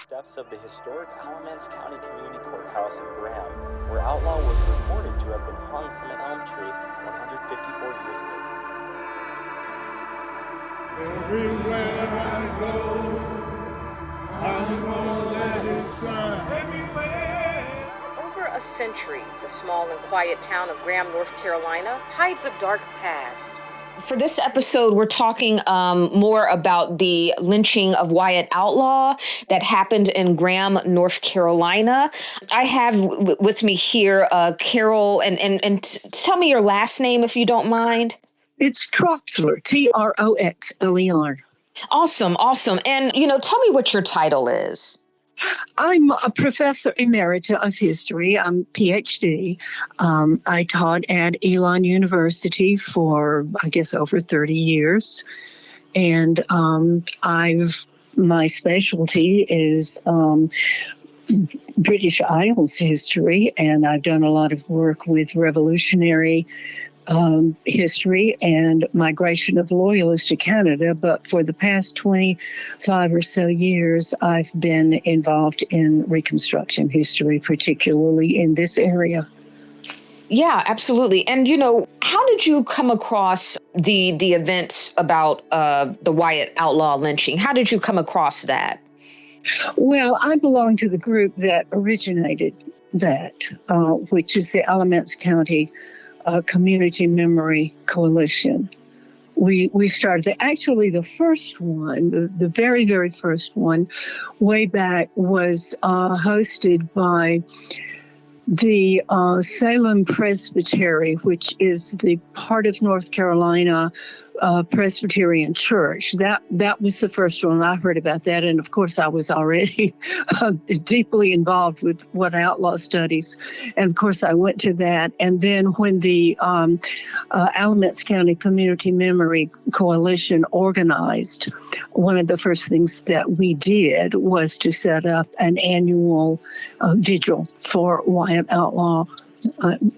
steps of the historic Alamance County Community Courthouse in Graham, where Outlaw was reported to have been hung from an elm tree 154 years ago. Everywhere I go, I'm gonna let it shine. Everywhere. For over a century, the small and quiet town of Graham, North Carolina, hides a dark past. For this episode, we're talking more about the lynching of Wyatt Outlaw that happened in Graham, North Carolina. I have with me here Carole, and tell me your last name if you don't mind. It's Troxler, Troxler. Awesome. And, tell me what your title is. I'm a professor emerita of history. I'm PhD. I taught at Elon University for, I guess, over 30 years. And my specialty is British Isles history, and I've done a lot of work with revolutionary history and migration of loyalists to Canada. But for the past 25 or so years, I've been involved in Reconstruction history, particularly in this area. Yeah, absolutely. And, how did you come across the events about the Wyatt Outlaw lynching? How did you come across that? Well, I belong to the group that originated that, which is the Alamance County Community Memory Coalition. We started actually the first one, the very, very first one, way back was hosted by the Salem Presbytery, which is the part of North Carolina Presbyterian Church. That was the first one. I heard about that. And of course, I was already deeply involved with what outlaw studies. And of course, I went to that. And then when the Alamance County Community Memory Coalition organized, one of the first things that we did was to set up an annual vigil for Wyatt Outlaw,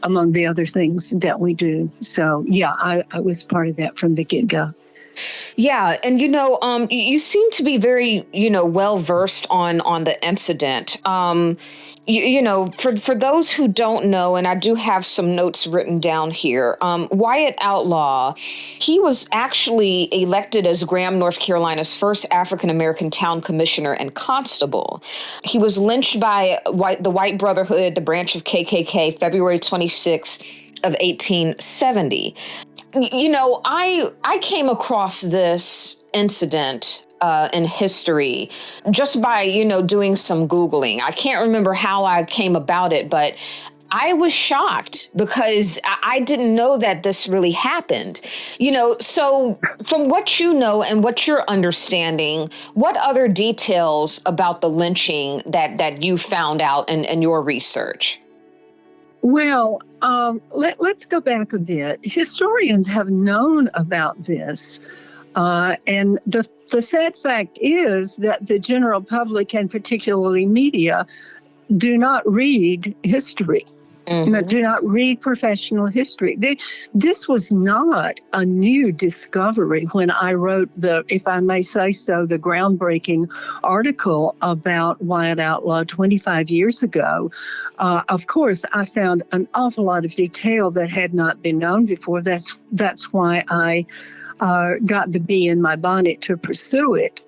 among the other things that we do. So, yeah, I was part of that from the get-go. Yeah. And, you seem to be very, well-versed on the incident. For those who don't know, and I do have some notes written down here, Wyatt Outlaw, he was actually elected as Graham, North Carolina's first African-American town commissioner and constable. He was lynched by the White Brotherhood, the branch of KKK, February 26th of 1870. I came across this incident in history just by, doing some Googling. I can't remember how I came about it, but I was shocked because I didn't know that this really happened. So from what you know and what you're understanding, what other details about the lynching that you found out in your research? Well, let's go back a bit. Historians have known about this, and the sad fact is that the general public, and particularly media, do not read history. Mm-hmm. Do not read professional history. This was not a new discovery when I wrote if I may say so, the groundbreaking article about Wyatt Outlaw 25 years ago. Of course, I found an awful lot of detail that had not been known before. That's why I got the bee in my bonnet to pursue it.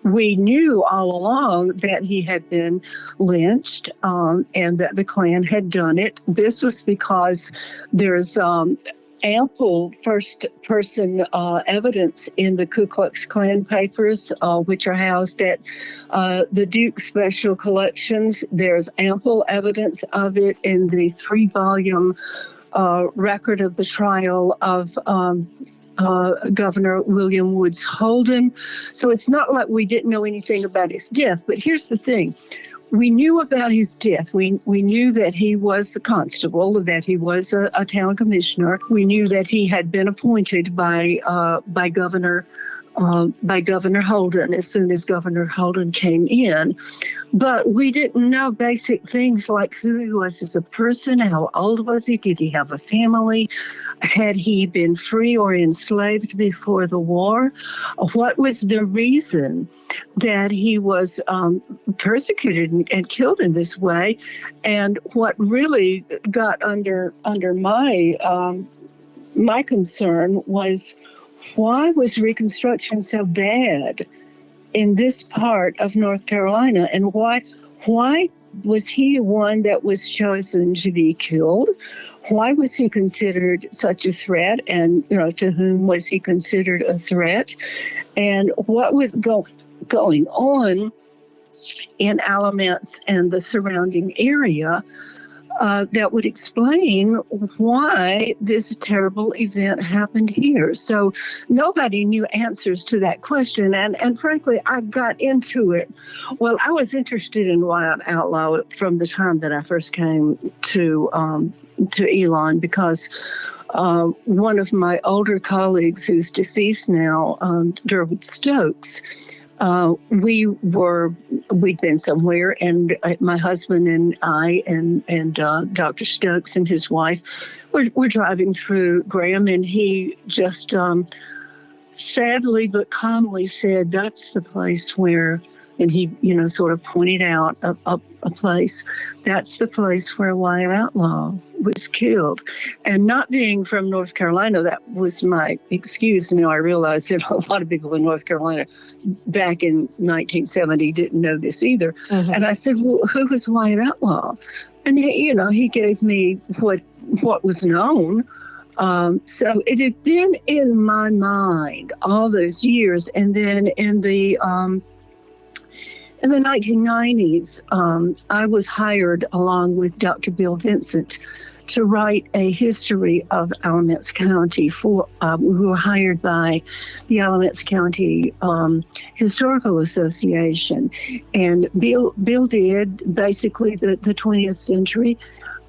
We knew all along that he had been lynched and that the Klan had done it. This was because there's ample first-person evidence in the Ku Klux Klan papers, which are housed at the Duke Special Collections. There's ample evidence of it in the 3-volume record of the trial of Governor William Woods Holden. So it's not like we didn't know anything about his death. But here's the thing. We knew about his death. We knew that he was a constable, that he was a town commissioner. We knew that he had been appointed by Governor by Governor Holden as soon as Governor Holden came in. But we didn't know basic things like who he was as a person, how old was he, did he have a family, had he been free or enslaved before the war, what was the reason that he was persecuted and killed in this way, and what really got under my concern was, why was Reconstruction so bad in this part of North Carolina, and why was he one that was chosen to be killed? Why was he considered such a threat, and to whom was he considered a threat, and what was going on in Alamance and the surrounding area that would explain why this terrible event happened here. So nobody knew answers to that question. And frankly, I got into it. Well, I was interested in Wyatt Outlaw from the time that I first came to Elon, because one of my older colleagues who's deceased now, Derwood Stokes, we'd been somewhere, and my husband and I and Dr. Stokes and his wife were driving through Graham, and he just sadly but calmly said, "That's the place where," and he sort of pointed out a place, "That's the place where Wyatt Outlaw was killed." And not being from North Carolina, that was my excuse. I realized that a lot of people in North Carolina back in 1970 didn't know this either. Mm-hmm. And I said, "Well, who was Wyatt Outlaw?" And he gave me what was known. So it had been in my mind all those years. And then in the 1990s, I was hired along with Dr. Bill Vincent to write a history of Alamance County. We were hired by the Alamance County Historical Association. And Bill did basically the 20th century,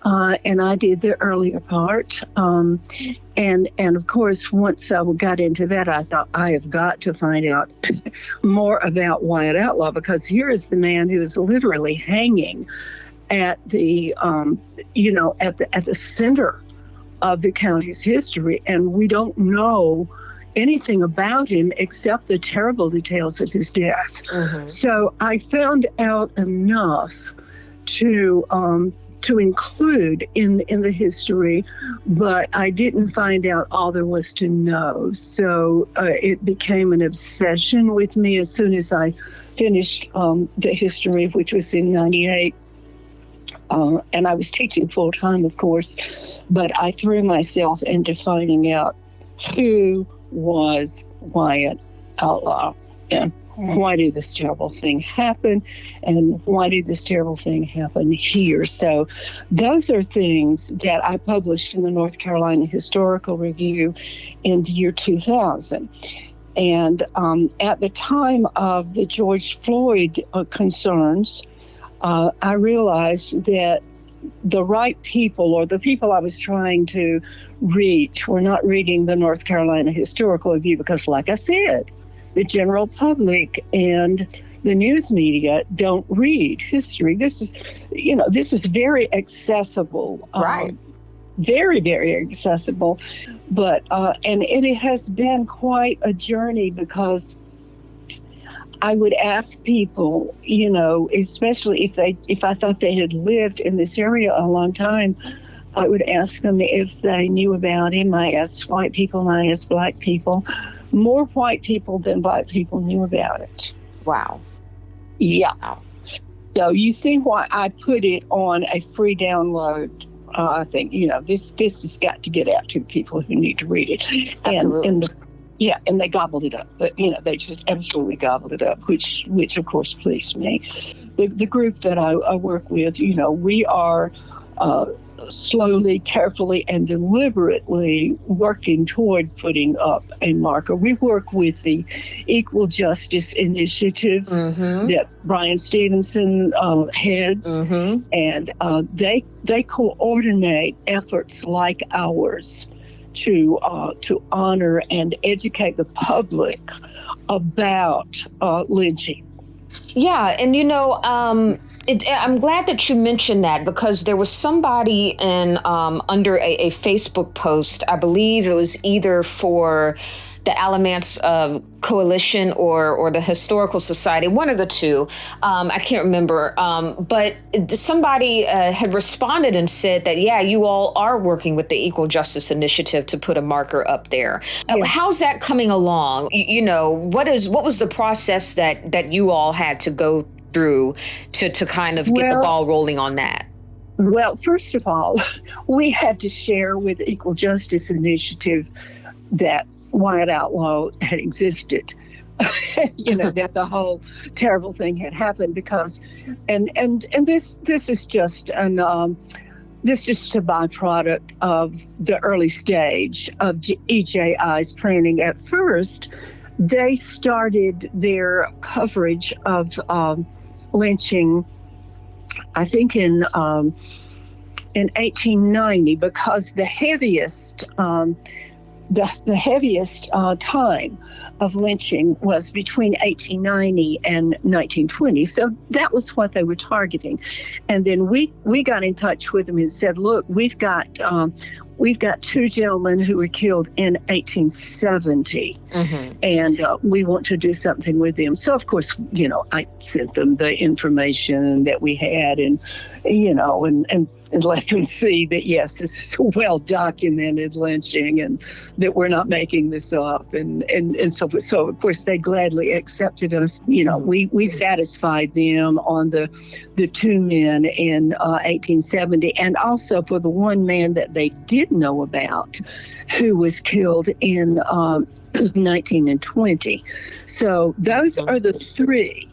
and I did the earlier part. And of course, once I got into that, I thought, I have got to find out more about Wyatt Outlaw, because here is the man who is literally hanging at the at the center of the county's history, and we don't know anything about him except the terrible details of his death. Mm-hmm. So I found out enough to include in the history, but I didn't find out all there was to know. So it became an obsession with me as soon as I finished the history, which was in '98. And I was teaching full time, of course, but I threw myself into finding out who was Wyatt Outlaw, and why did this terrible thing happen, and why did this terrible thing happen here. So those are things that I published in the North Carolina Historical Review in the year 2000. And at the time of the George Floyd concerns, I realized that the right people, or the people I was trying to reach, were not reading the North Carolina Historical Review, because, like I said, the general public and the news media don't read history. This is very accessible, right? Very, very accessible, but and it has been quite a journey, because I would ask people, especially if I thought they had lived in this area a long time, I would ask them if they knew about him. I asked white people, I asked black people. More white people than black people knew about it. Wow. Yeah. Wow. So you see why I put it on a free download. I think, this has got to get out to the people who need to read it. Absolutely. And they gobbled it up. But, they just absolutely gobbled it up, which of course pleased me. The group that I work with, we are slowly, carefully, and deliberately working toward putting up a marker. We work with the Equal Justice Initiative that Brian Stevenson heads, and they coordinate efforts like ours to honor and educate the public about lynching. Yeah, and I'm glad that you mentioned that, because there was somebody in under a Facebook post. I believe it was either for the Alamance Coalition or the Historical Society, one of the two. I can't remember. But somebody had responded and said that, yeah, you all are working with the Equal Justice Initiative to put a marker up there. Yeah. How's that coming along? What was the process that you all had to go through to kind of get the ball rolling on that? Well, first of all, we had to share with the Equal Justice Initiative that Wyatt Outlaw had existed. That the whole terrible thing had happened, because and this is just a byproduct of the early stage of EJI's planning. At first, they started their coverage of lynching, I think in 1890, because the heaviest time of lynching was between 1890 and 1920. So that was what they were targeting. And then we got in touch with them and said, look, we've got two gentlemen who were killed in 1870, and we want to do something with them. So, of course, I sent them the information that we had, and let them see that, yes, this is a well-documented lynching and that we're not making this up. And so of course, they gladly accepted us. We satisfied them on the two men in 1870, and also for the one man that they did know about who was killed in 1920. So those are the three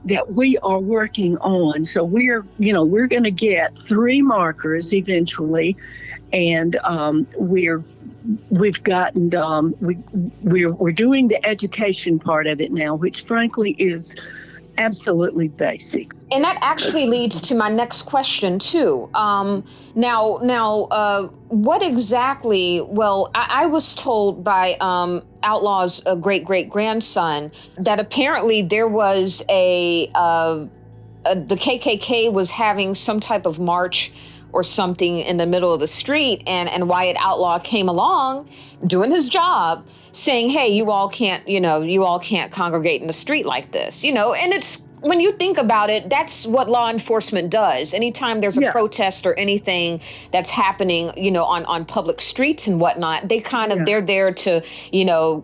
that we are working on. So we're going to get 3 markers eventually, and we're doing the education part of it now, which frankly is absolutely basic. And that actually leads to my next question too. What exactly? Well, I was told by Outlaw's great-great-grandson that apparently there was the KKK was having some type of march or something in the middle of the street, and Wyatt Outlaw came along doing his job, saying, "Hey, you all can't congregate in the street like this," and it's. When you think about it, that's what law enforcement does. Anytime there's a protest or anything that's happening, on public streets and whatnot, they they're there to,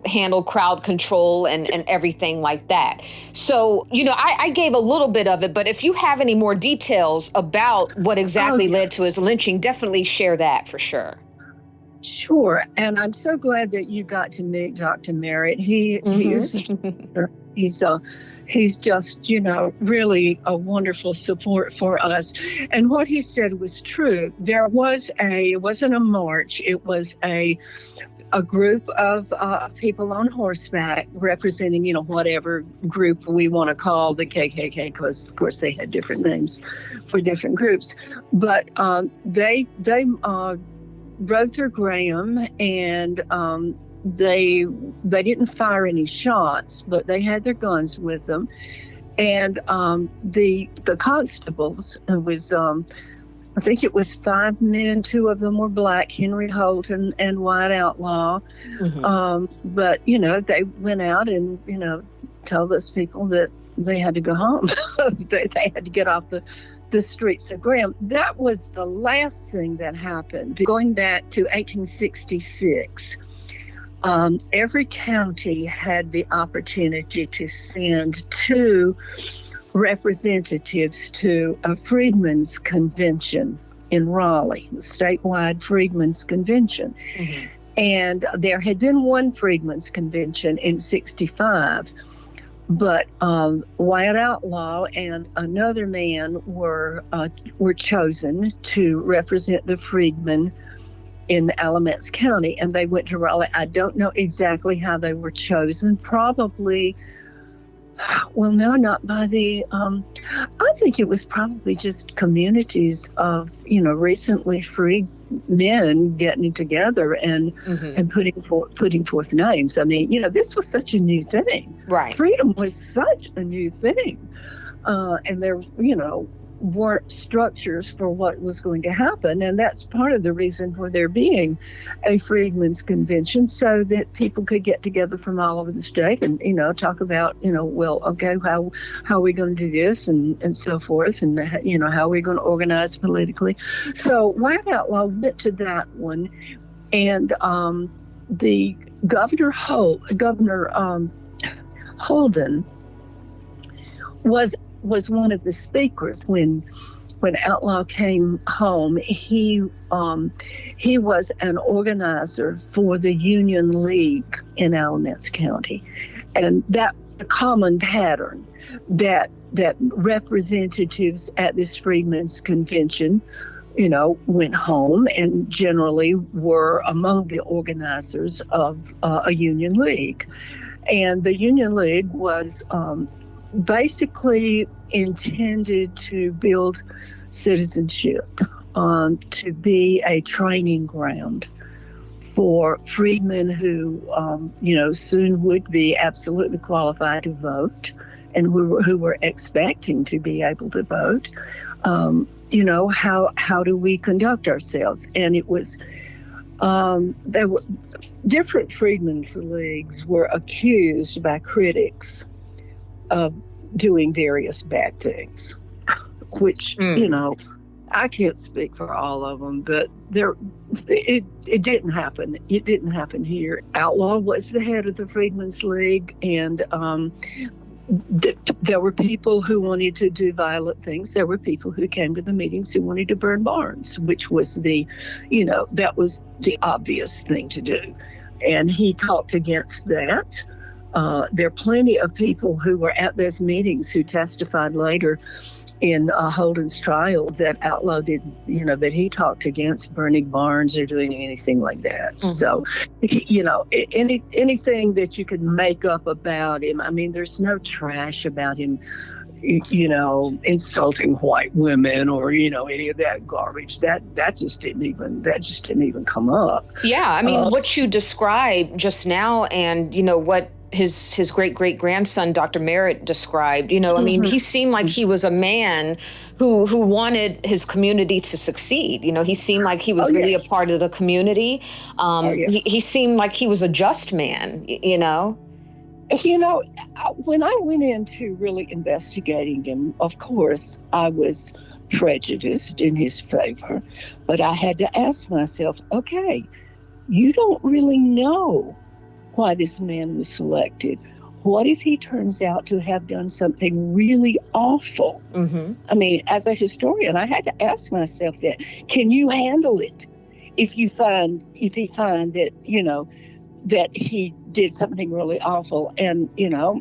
handle crowd control and everything like that. So, I gave a little bit of it, but if you have any more details about what exactly led to his lynching, definitely share that for sure. Sure. And I'm so glad that you got to meet Dr. Merritt. He's just, really a wonderful support for us. And what he said was true. It wasn't a march. It was a group of people on horseback representing, whatever group we want to call the KKK, because, of course, they had different names for different groups. But they rode through Graham, and they didn't fire any shots, but they had their guns with them. And the constables, it was I think it was 5 men, 2 of them were black, Henry Holt and Wyatt Outlaw. But they went out and told those people that they had to go home. they had to get off the streets of Graham. That was the last thing that happened. Going back to 1866, every county had the opportunity to send 2 representatives to a Freedmen's Convention in Raleigh, the statewide Freedmen's Convention. And there had been one Freedmen's Convention in 1965, but Wyatt Outlaw and another man were chosen to represent the freedmen in Alamance County, and they went to Raleigh. I don't know exactly how they were chosen. Probably Well, no, not by the. I think it was probably just communities of recently freed men getting together and putting forth names. I mean, this was such a new thing. Right. Freedom was such a new thing, and there, weren't structures for what was going to happen, and that's part of the reason for there being a Freedmen's Convention, so that people could get together from all over the state and talk about well, okay, how are we going to do this and so forth, and how are we going to organize politically. So Wyatt Outlaw went to that one, and the Governor Holden was one of the speakers when Outlaw came home. He was an organizer for the Union League in Alamance County, and that's a common pattern that representatives at this Freedmen's Convention went home and generally were among the organizers of a Union League. And the Union League was basically intended to build citizenship, to be a training ground for freedmen who, soon would be absolutely qualified to vote and who were expecting to be able to vote. How do we conduct ourselves? And it was, there were different freedmen's leagues were accused by critics of doing various bad things, which, I can't speak for all of them, but it didn't happen. It didn't happen here. Outlaw was the head of the Freedmen's League, and there were people who wanted to do violent things. There were people who came to the meetings who wanted to burn barns, which was that was the obvious thing to do. And he talked against that. There are plenty of people who were at those meetings who testified later in Holden's trial that Outlaw did, that he talked against burning barns or doing anything like that. Mm-hmm. So, anything that you could make up about him. I mean, there's no trash about him, insulting white women or, any of that garbage. That just didn't even come up. Yeah. I mean, what you described just now and, what his great-great-grandson, Dr. Merritt, described, I mean, he seemed like he was a man who wanted his community to succeed. He seemed like he was really a part of the community. He seemed like he was a just man, When I went into really investigating him, of course, I was prejudiced in his favor, but I had to ask myself, okay, you don't really know why this man was selected. What if he turns out to have done something really awful? Mm-hmm. I mean, as a historian, I had to ask myself that. Can you handle it if he find that, that he did something really awful? And,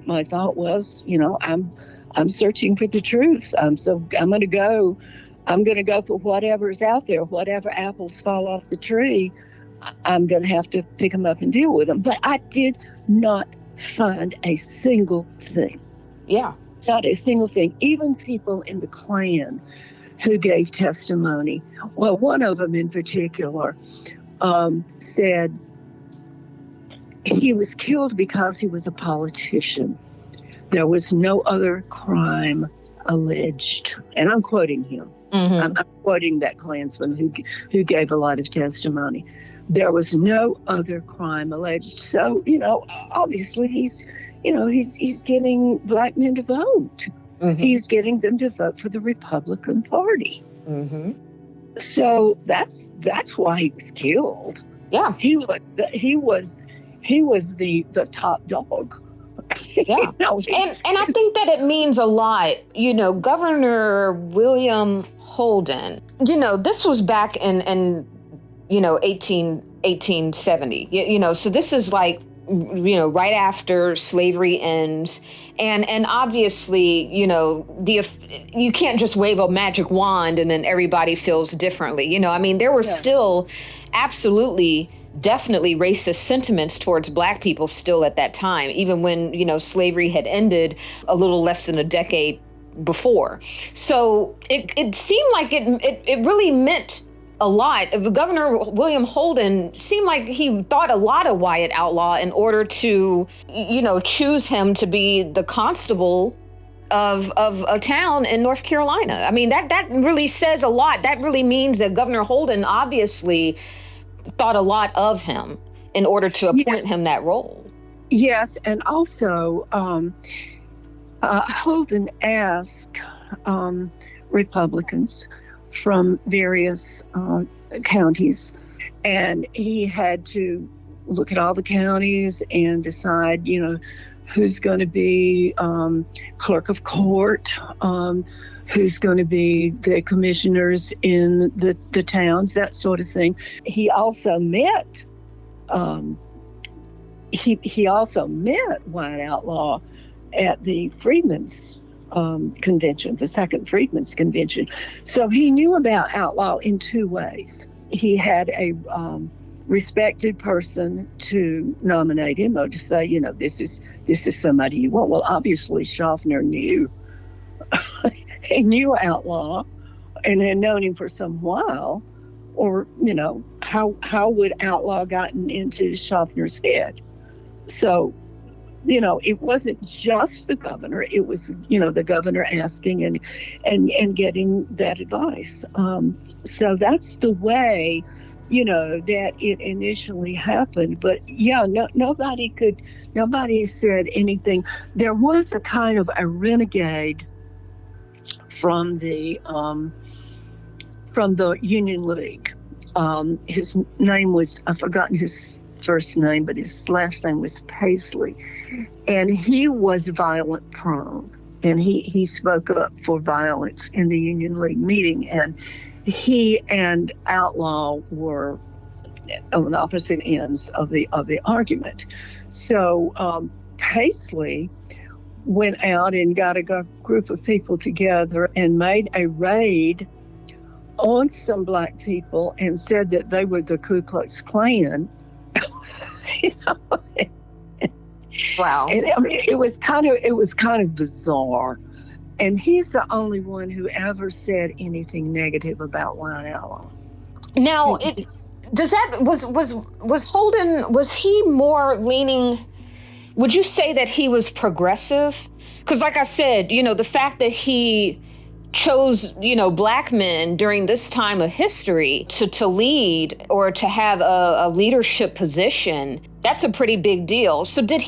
my thought was, I'm searching for the truth. I'm going to go for whatever's out there, whatever apples fall off the tree. I'm going to have to pick them up and deal with them. But I did not find a single thing. Yeah. Not a single thing. Even people in the Klan who gave testimony. Well, one of them in particular said he was killed because he was a politician. There was no other crime alleged. And I'm quoting him. Mm-hmm. I'm quoting that Klansman who gave a lot of testimony. There was no other crime alleged. So, obviously he's getting black men to vote. Mm-hmm. He's getting them to vote for the Republican Party. Mm-hmm. So that's why he was killed. Yeah. He was the top dog. Yeah. And I think that it means a lot. Governor William Holden, this was back in 1870, so this is like, right after slavery ends. And obviously, you can't just wave a magic wand and then everybody feels differently. There were still absolutely definitely racist sentiments towards Black people still at that time, even when, slavery had ended a little less than a decade before. So it seemed like it really meant a lot. Governor William Holden seemed like he thought a lot of Wyatt Outlaw in order to, choose him to be the constable of a town in North Carolina. I mean, that really says a lot. That really means that Governor Holden obviously thought a lot of him in order to appoint him that role. Yes, and also Holden asked Republicans from various counties, and he had to look at all the counties and decide, who's going to be clerk of court, who's going to be the commissioners in the towns, that sort of thing. He also met he also met Wyatt Outlaw at the Freedmen's Convention, the Second Freedmen's Convention. So he knew about Outlaw in two ways. He had a respected person to nominate him, or to say, this is somebody you want. Well, obviously Schaffner knew. He knew Outlaw and had known him for some while. Or, how would Outlaw gotten into Schaffner's head? So, it wasn't just the governor. It was, the governor asking and getting that advice. So that's the way, that it initially happened. But nobody said anything. There was a kind of a renegade from the Union League. His name was, I've forgotten his first name, but his last name was Paisley. And he was violent prone. And he spoke up for violence in the Union League meeting. And he and Outlaw were on opposite ends of the argument. So Paisley went out and got a group of people together and made a raid on some Black people and said that they were the Ku Klux Klan. Wow. And, it was kind of bizarre. And he's the only one who ever said anything negative about Wyatt Outlaw. Now, was Holden, was he more leaning, would you say that he was progressive? Because like I said, the fact that he chose, Black men during this time of history to lead or to have a leadership position, that's a pretty big deal. So did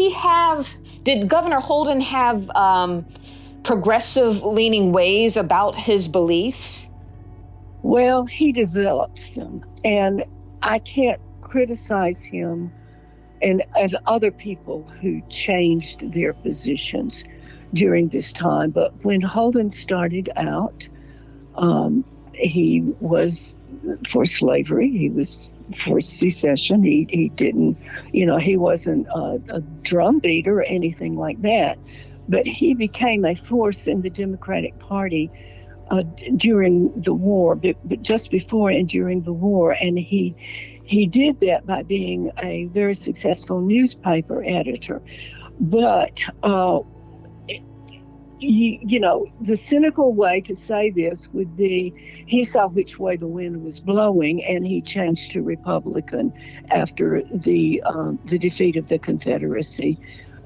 Governor Holden have progressive leaning ways about his beliefs? Well, he developed them, and I can't criticize him and other people who changed their positions during this time. But when Holden started out, he was for slavery. He was for secession. He didn't, he wasn't a drum beater or anything like that. But he became a force in the Democratic Party during the war, but just before and during the war. And he did that by being a very successful newspaper editor. But the cynical way to say this would be he saw which way the wind was blowing, and he changed to Republican after the defeat of the Confederacy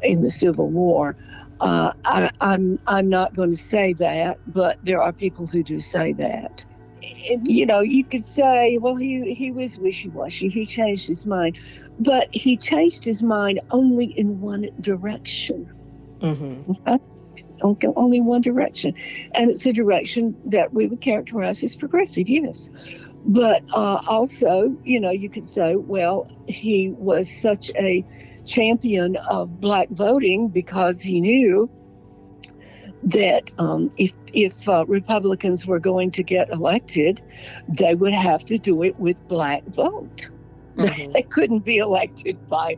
in the Civil War. I'm not going to say that, but there are people who do say that. You could say, well, he was wishy-washy. He changed his mind, but he changed his mind only in one direction. Mm-hmm. Only one direction, and it's a direction that we would characterize as progressive, yes. But also, you could say, well, he was such a champion of Black voting because he knew that if Republicans were going to get elected, they would have to do it with Black vote. Mm-hmm. They couldn't be elected by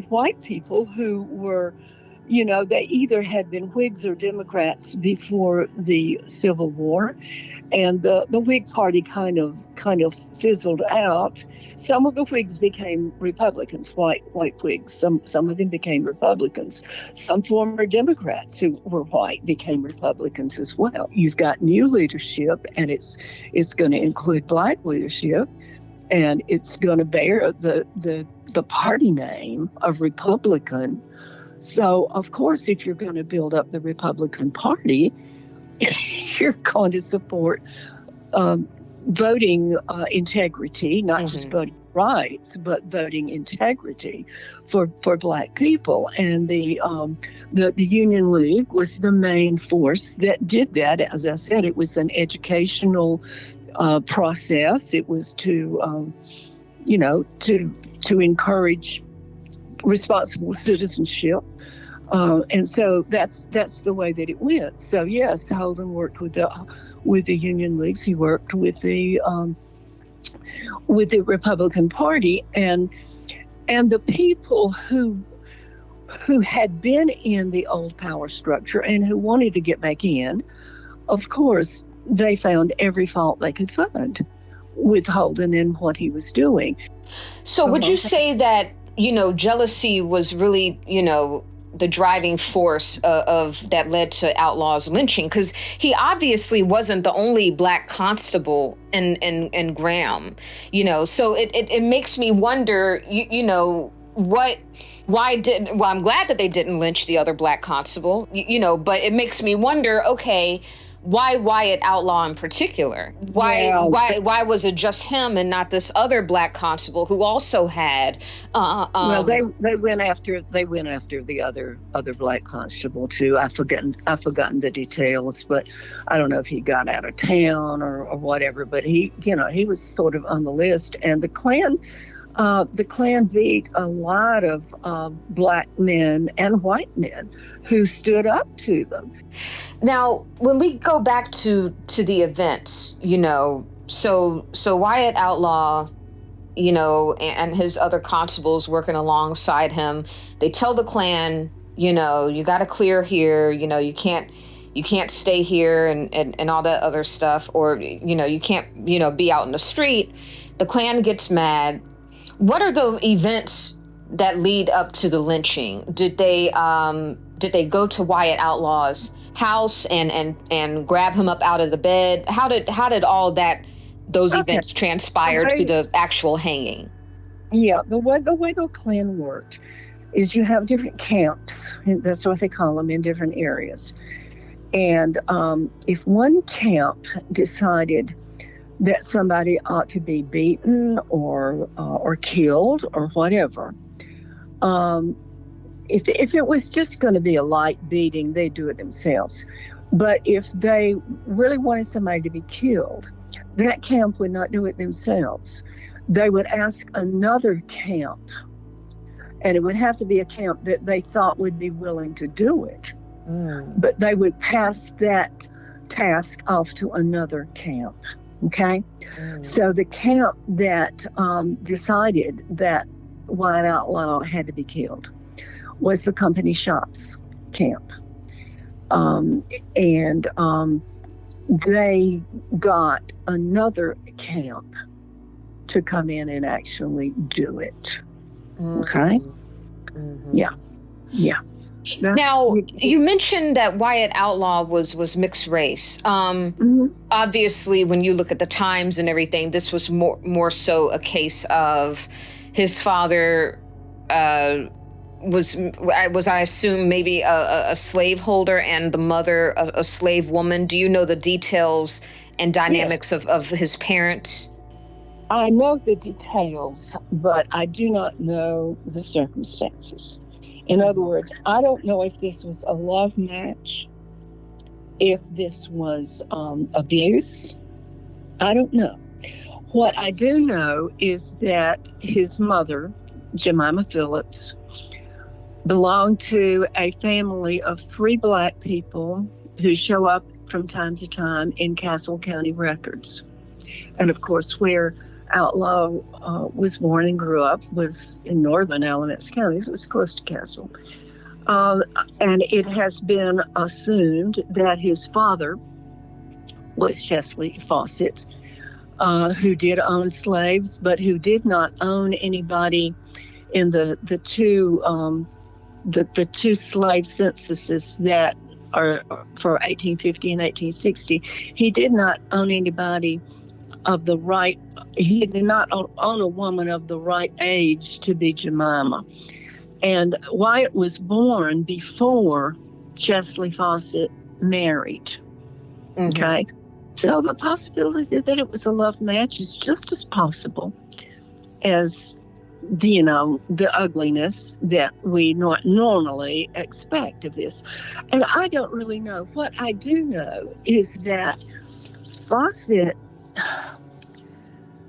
white people who were they either had been Whigs or Democrats before the Civil War, and the Whig Party kind of fizzled out. Some of the Whigs became Republicans, white Whigs. Some of them became Republicans. Some former Democrats who were white became Republicans as well. You've got new leadership, and it's going to include Black leadership, and it's going to bear the party name of Republican. So, of course, if you're going to build up the Republican Party, you're going to support voting integrity, not just voting rights, but voting integrity for Black people. And the Union League was the main force that did that. As I said, it was an educational process. It was to encourage responsible citizenship. And so that's the way that it went. So yes, Holden worked with the Union Leagues. He worked with the Republican Party, and the people who had been in the old power structure and who wanted to get back in, of course, they found every fault they could find with Holden and what he was doing. So would you say that, jealousy was really, the driving force of that led to Outlaw's lynching? Because he obviously wasn't the only Black constable in Graham, so it makes me wonder, I'm glad that they didn't lynch the other Black constable, but it makes me wonder, okay, why Wyatt Outlaw in particular? Why was it just him and not this other Black constable who also had? They went after the other Black constable too. I've forgotten the details, but I don't know if he got out of town or whatever. But he was sort of on the list, and the Klan beat a lot of Black men and white men who stood up to them. Now, when we go back to the events, so Wyatt Outlaw, and his other constables working alongside him, they tell the Klan, you got to clear here, you can't stay here and all that other stuff, or, you can't, be out in the street. The Klan gets mad. What are the events that lead up to the lynching? Did they go to Wyatt Outlaw's house and grab him up out of the bed? How did all those events transpire to the actual hanging? Yeah, the way the Klan worked is you have different camps, and that's what they call them, in different areas. And if one camp decided that somebody ought to be beaten or killed or whatever, if it was just going to be a light beating, they'd do it themselves. But if they really wanted somebody to be killed, that camp would not do it themselves. They would ask another camp, and it would have to be a camp that they thought would be willing to do it. But they would pass that task off to another camp. Okay? So the camp that decided that Wyatt Outlaw had to be killed was the company shops camp. And they got another camp to come in and actually do it. Okay? Yeah. Now, you mentioned that Wyatt Outlaw was mixed race. Obviously, when you look at the times and everything, this was more so a case of his father was I assume maybe a slaveholder and the mother a slave woman. Do you know the details and dynamics of his parents? I know the details, but I do not know the circumstances. In other words, I don't know if this was a love match, if this was abuse. I don't know. What I do know is that his mother, Jemima Phillips, belonged to a family of 3 Black people who show up from time to time in Castle County records. And of course, where Outlaw was born and grew up was in northern Alamance County. So it was close to Castle. And it has been assumed that his father was Chesley Fawcett, who did own slaves, but who did not own anybody in the two slave censuses that are for 1850 and 1860. He did not own anybody of the right. He did not own a woman of the right age to be Jemima. And Wyatt was born before Chesley Fawcett married. Mm-hmm. Okay. So the possibility that it was a love match is just as possible as the ugliness that we normally expect of this. And I don't really know. What I do know is that Fawcett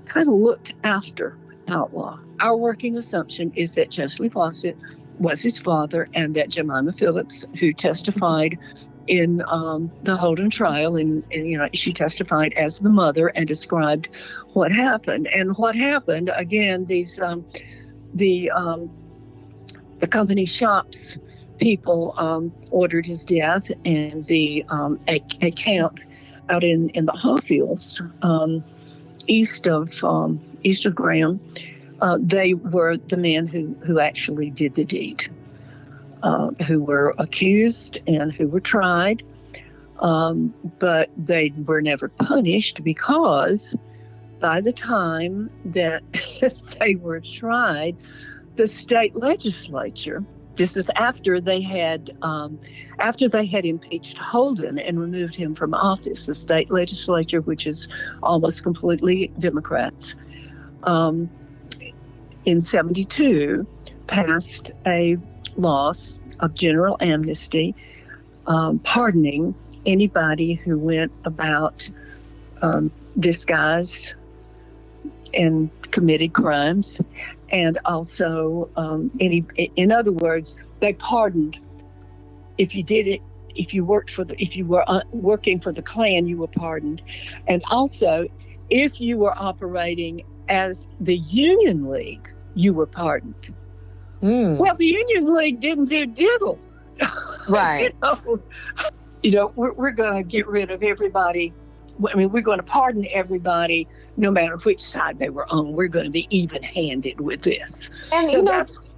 kind of looked after Outlaw. Our working assumption is that Chesley Fawcett was his father and that Jemima Phillips, who testified in the Holden trial, and she testified as the mother and described what happened. And what happened, again, the company shops people ordered his death, and a camp out in the Haw Fields, east of Graham, they were the men who actually did the deed, who were accused and who were tried, but they were never punished because by the time that they were tried, the state legislature, this is after they had impeached Holden and removed him from office, the state legislature, which is almost completely Democrats, in 1972, passed a law of general amnesty, pardoning anybody who went about disguised and committed crimes, and also in other words, they pardoned if you did it. If you were working for the Klan, you were pardoned, and also if you were operating as the Union League, you were pardoned. Well, the Union League didn't do diddle, right? We're going to get rid of everybody. I mean, we're going to pardon everybody, no matter which side they were on. We're going to be even-handed with this. And so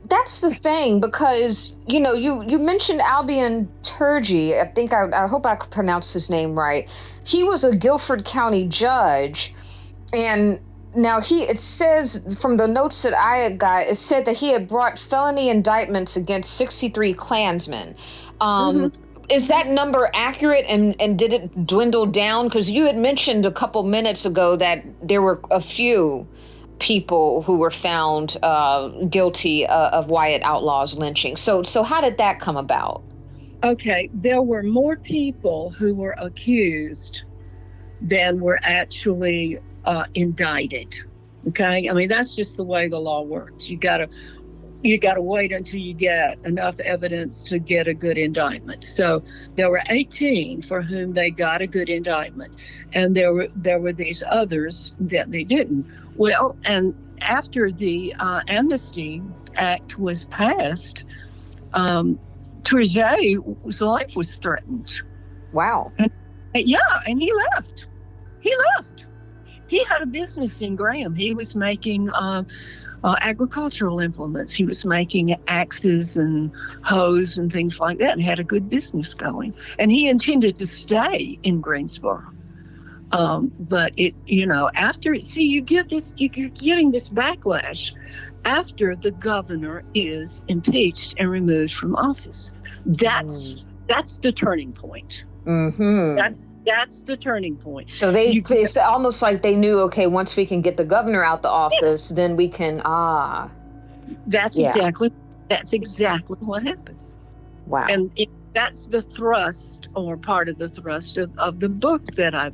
that's the thing, because you mentioned Albion Turgey. I think I hope I pronounced his name right. He was a Guilford County judge, and now it says from the notes that I had got, it said that he had brought felony indictments against 63 Klansmen. Is that number accurate, and did it dwindle down? Because you had mentioned a couple minutes ago that there were a few people who were found guilty of Wyatt Outlaw's lynching. So how did that come about? Okay, there were more people who were accused than were actually indicted. Okay, I mean, that's just the way the law works. You gotta wait until you get enough evidence to get a good indictment. So there were 18 for whom they got a good indictment, and there were these others that they didn't. Well, and after the Amnesty Act was passed, Troxler's life was threatened. Wow. And he left. He had a business in Graham. He was making agricultural implements. He was making axes and hoes and things like that, and had a good business going. And he intended to stay in Greensboro. But after you're getting this backlash after the governor is impeached and removed from office. That's the turning point. Mm-hmm. That's the turning point. So it's almost like they knew, okay, once we can get the governor out the office, then we can, That's exactly what happened. Wow. And that's the thrust, or part of the thrust of the book that I'm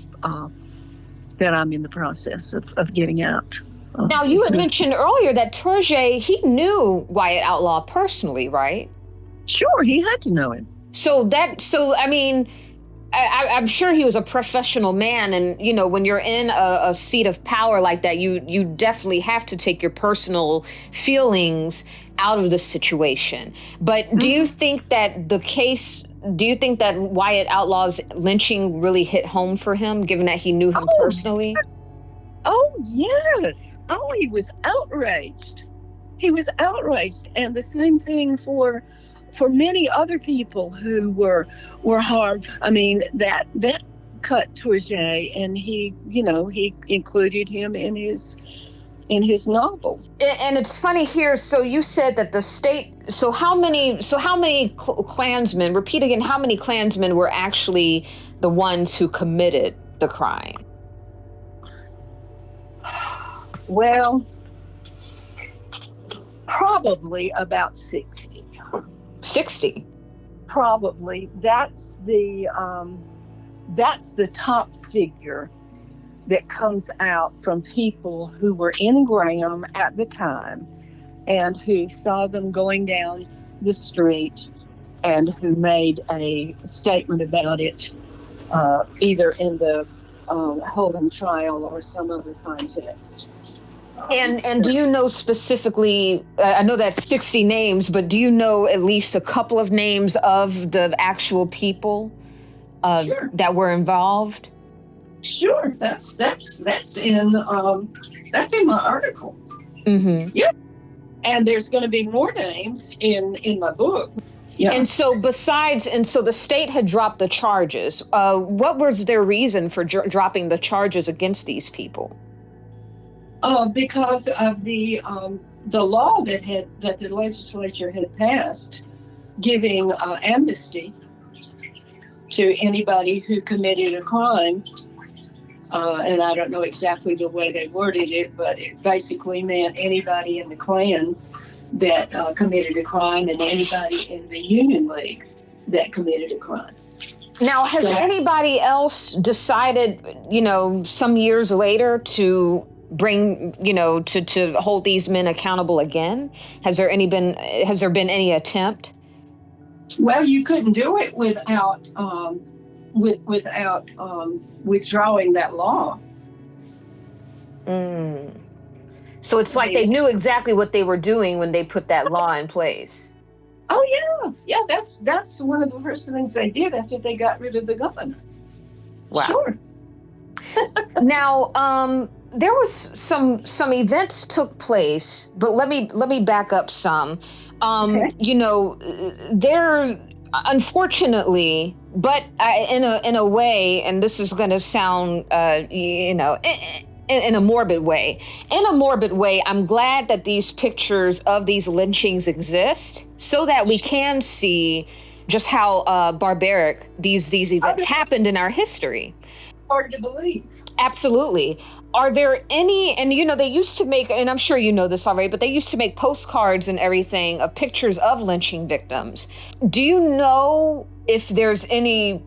in the process of getting out. Now, you had mentioned earlier that Troxler, he knew Wyatt Outlaw personally, right? Sure, he had to know him. So I mean, I'm sure he was a professional man, and you know, when you're in a seat of power like that, you definitely have to take your personal feelings out of the situation. But do you think that do you think that Wyatt Outlaw's lynching really hit home for him, given that he knew him personally? Oh, yes. Oh, he was outraged. He was outraged. And the same thing for many other people who were harmed. I mean, that cut Tourget, and he included him in his novels. And it's funny here. So you said that the state. So how many Klansmen? Repeat again. How many Klansmen were actually the ones who committed the crime? Well, probably about 60. 60. Probably that's the top figure that comes out from people who were in Graham at the time and who saw them going down the street and who made a statement about it, either in the Holden trial or some other context. And do you know specifically, I know that's 60 names, but do you know at least a couple of names of the actual people Sure. that were involved? Sure, that's in my article. Mm-hmm. Yeah, and there's going to be more names in my book. Yeah. And so the state had dropped the charges. What was their reason for dropping the charges against these people? Because of the law that the legislature had passed, giving amnesty to anybody who committed a crime. And I don't know exactly the way they worded it, but it basically meant anybody in the Klan that committed a crime and anybody in the Union League that committed a crime. Now, has anybody else decided, some years later to bring, to hold these men accountable again? Has there been any attempt? Well, you couldn't do it without withdrawing that law. So it's like they knew exactly what they were doing when they put that law in place. Oh yeah. That's one of the first things they did after they got rid of the governor. Wow. Sure. Now, there was some events took place, but let me back up some. Okay. There, unfortunately, but in a way, and this is going to sound, in a morbid way. In a morbid way, I'm glad that these pictures of these lynchings exist, so that we can see just how barbaric these events happened in our history. Hard to believe. Absolutely. Are there any, and they used to make, and I'm sure you know this already, but they used to make postcards and everything of pictures of lynching victims. Do you know if there's any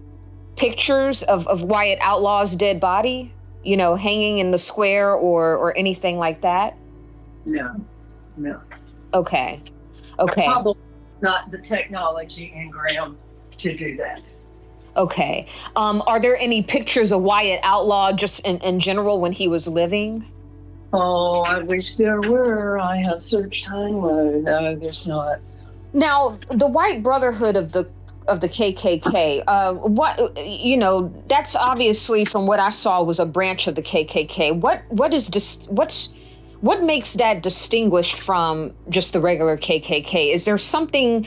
pictures of Wyatt Outlaw's dead body, hanging in the square or anything like that? No. Okay. Probably not the technology in Graham to do that. Okay. Are there any pictures of Wyatt Outlaw just in general when he was living? Oh, I wish there were. I have searched high and low. No, there's not. Now, the White Brotherhood of the KKK, that's obviously, from what I saw, was a branch of the KKK. What makes that distinguished from just the regular KKK? Is there something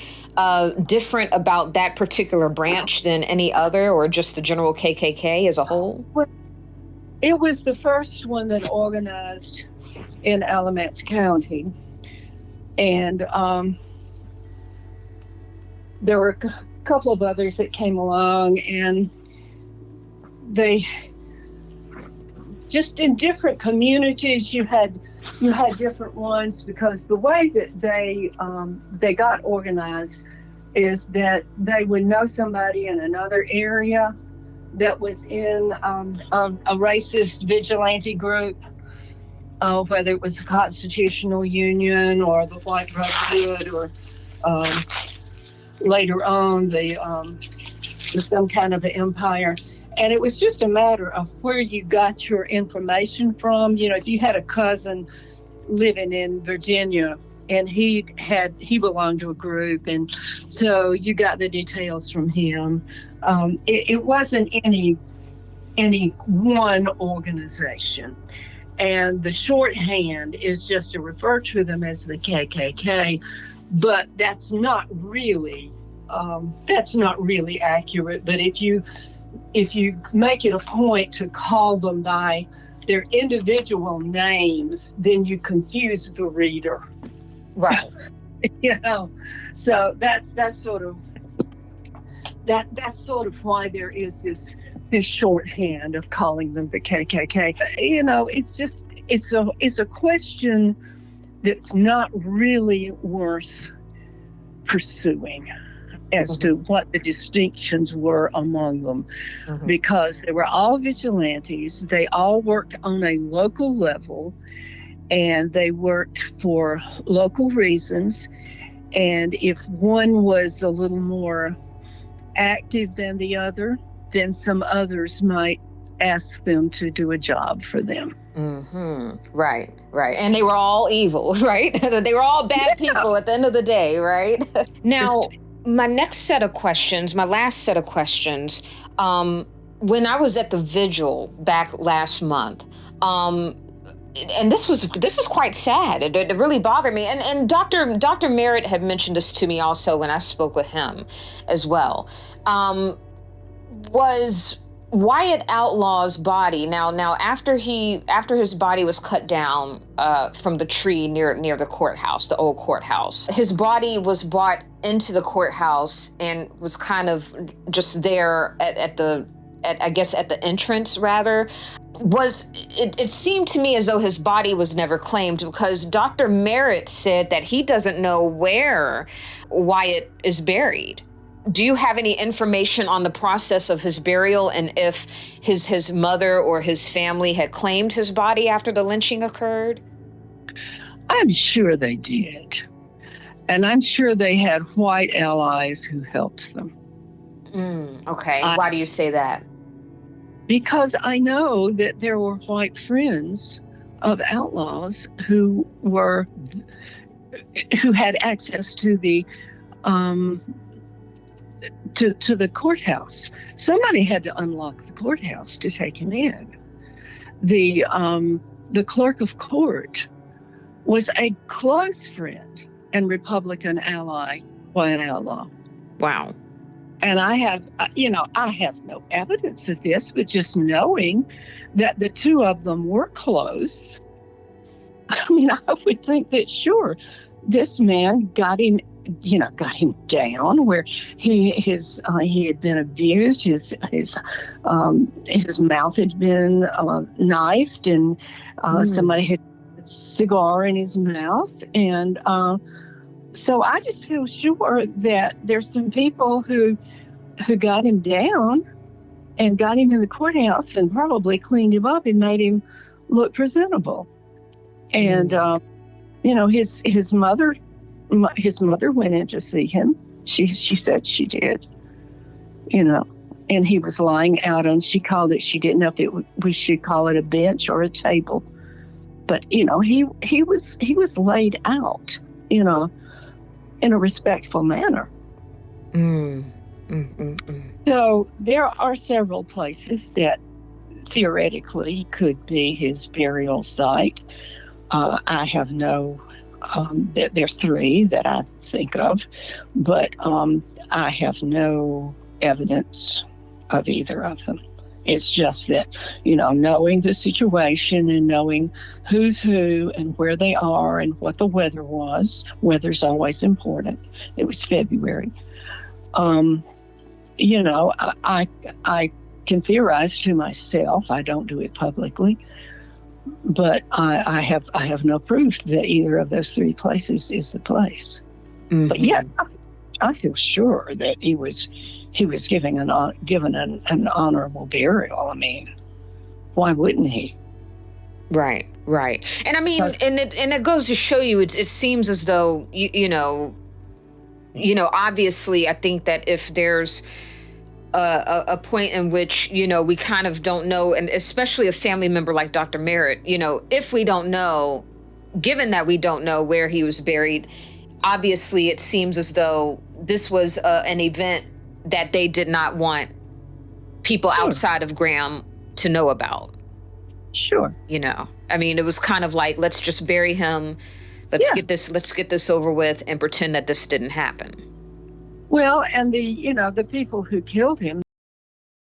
different about that particular branch than any other, or just the general KKK as a whole? It was the first one that organized in Alamance County. And there were a couple of others that came along, and they just in different communities you had different ones, because the way that they got organized is that they would know somebody in another area that was in a racist vigilante group, whether it was the Constitutional Union or the White Brotherhood or later on the some kind of an empire. And it was just a matter of where you got your information from. You know, if you had a cousin living in Virginia and he belonged to a group, and so you got the details from him. It wasn't any one organization. And the shorthand is just to refer to them as the KKK, but that's not really accurate. But if you make it a point to call them by their individual names, then you confuse the reader. Right. You know, so that's sort of why there is this shorthand of calling them the KKK. You know, it's a question that's not really worth pursuing as to what the distinctions were among them, because they were all vigilantes. They all worked on a local level, and they worked for local reasons. And if one was a little more active than the other, then some others might ask them to do a job for them. Right. And they were all evil, right? They were all bad people at the end of the day, right? Now, my last set of questions, when I was at the vigil back last month, and this was quite sad. It really bothered me. And Dr. Merritt had mentioned this to me also when I spoke with him as well. Was Wyatt Outlaw's body now after his body was cut down from the tree near the courthouse, the old courthouse, his body was brought into the courthouse and was kind of just there at the entrance rather. It seemed to me as though his body was never claimed, because Dr. Merritt said that he doesn't know where Wyatt is buried. Do you have any information on the process of his burial and if his mother or his family had claimed his body after the lynching occurred? I'm sure they did. And I'm sure they had white allies who helped them. Okay. Why do you say that? Because I know that there were white friends of outlaws who had access to the to the courthouse. Somebody had to unlock the courthouse to take him in. The clerk of court was a close friend and Republican ally, Wyatt Outlaw. Wow. And I have no evidence of this, but just knowing that the two of them were close, I mean, I would think that sure, this man got him down where he had been abused. His mouth had been knifed, and somebody had a cigar in his mouth, and so I just feel sure that there's some people who got him down and got him in the courthouse and probably cleaned him up and made him look presentable. And his mother went in to see him. She said she did, and he was lying out on, she called it, she didn't know if we should call it a bench or a table, but he was laid out, in a respectful manner. So there are several places that theoretically could be his burial site. I have there are three that I think of, but I have no evidence of either of them. It's just that, knowing the situation and knowing who's who and where they are and what the weather was. Weather's always important. It was February. I can theorize to myself. I don't do it publicly, but I have no proof that either of those three places is the place. But yeah, I feel sure that he was given an honorable burial. I mean, why wouldn't he? Right. And I mean, and it goes to show you, it seems as though obviously, I think that if there's a point in which, we kind of don't know, and especially a family member like Dr. Merritt, if we don't know, given that we don't know where he was buried, obviously it seems as though this was an event that they did not want people outside of Graham to know about. Sure. I mean, it was kind of like, let's just bury him. Let's get this over with and pretend that this didn't happen. Well, and the people who killed him,